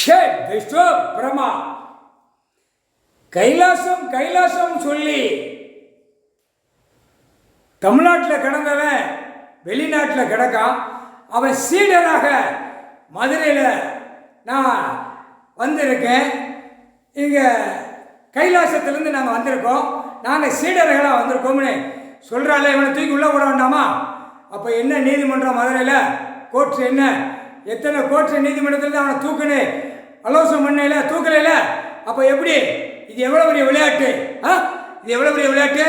விஷ்ணு பிரமா கைலாசம் கைலாசம் சொல்லி தமிழ்நாட்டில் கிடந்தவன் வெளிநாட்டில் கிடக்கான். அவன் சீடராக மதுரையில் நான் வந்திருக்கேன். இங்கே கைலாசத்துலேருந்து நாங்கள் வந்திருக்கோம். நாங்கள் சீடர்களாக வந்திருக்கோம்னு சொல்கிறாள். இவனை தூக்கி உள்ளே போட வேண்டாமா? அப்போ என்ன நீதிமன்றம் மதுரையில் கோர்ட்டு என்ன எத்தனை கோர்ட்டு நீதிமன்றத்தில் அவனை தூக்குன்னு ஆலோசனை பண்ணல தூக்கலைல. அப்போ எப்படி இது எவ்வளோ பெரிய விளையாட்டு? இது எவ்வளோ பெரிய விளையாட்டு?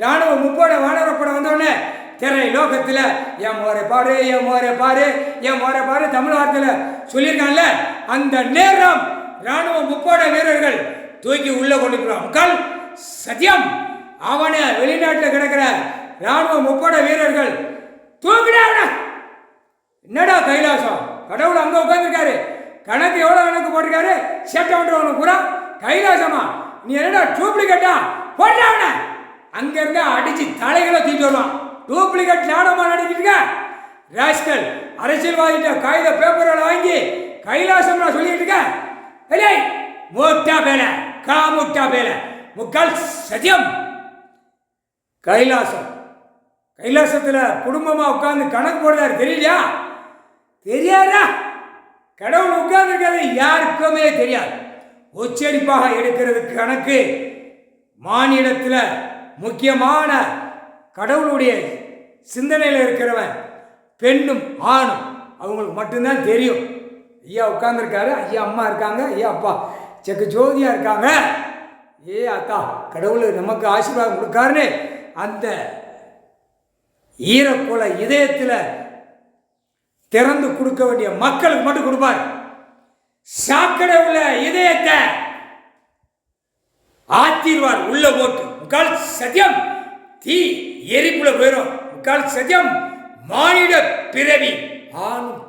ராணுவ முப்போட வானரப்படம் வந்தோடனே திரை லோகத்தில் என் மோரை பாரு என் மோரை பாரு என் மோரை பாரு தமிழ் வார்த்தையில் சொல்லியிருக்காங்கல்ல. அந்த நேரம் ராணுவ முப்போட வீரர்கள் தூக்கி உள்ளே கொண்டு போடுவான். முக்கால் சத்தியம் அவனை வெளிநாட்டில் கிடக்கிற ராணுவ முப்போட வீரர்கள் தூக்கினாங்க. என்னடா கைலாசம்? கடவுள் அங்கே உட்காந்துருக்காரு. கணக்கு எவ்வளோ கணக்கு போட்டிருக்காரு? சேட்டை பண்ணுறவனுக்கு பூரா கைலாசமா? நீ என்னடா டூப்ளிகேட்டா போடுறாவன? அங்கேருந்து அடித்து தலைகளை தூக்கிட்டு வருவான். டூப்ளிகேட் நாடகமாக நடிக்கிட்டு ராஸ்கல் அரசியல்வாதிட்ட காகித பேப்பர்களை வாங்கி கைலாசம் சொல்லிட்டு இருக்க. மூட்டா பேலை காமுட்டா பேலை முக்கால் சத்தியம். கைலாசம் கைலாசத்தில் குடும்பமாக உட்காந்து கணக்கு போடுறாரு. தெரியலையா? தெரியாதா? கடவுள் உட்கார்ந்துருக்கிறது யாருக்குமே தெரியாது. உச்சரிப்பாக எடுக்கிறதுக்கு கணக்கு மாநிலத்தில் முக்கியமான கடவுளுடைய சிந்தனையில் இருக்கிறவன் பெண்ணும் ஆணும் அவங்களுக்கு மட்டும்தான் தெரியும். ஐயா உட்கார்ந்துருக்காரு, ஐயா அம்மா இருக்காங்க, ஐயா அப்பா செக்கு ஜோதியாக இருக்காங்க. அத்தா கடவுள் நமக்கு ஆசீர்வாதம் கொடுக்காருன்னு அந்த ஈரக்குல இதயத்தில் திறந்து கொடுக்க வேண்டிய மக்களுக்கு மட்டும் கொடுப்பார். சாக்கடை உள்ள இதயத்தை ஆத்திர்வார் உள்ள போட்டு. முக்கால் சத்தியம் தீ எரிப்புல போயிடும். முக்கால் சத்தியம் மானிட பிறவி ஆணும்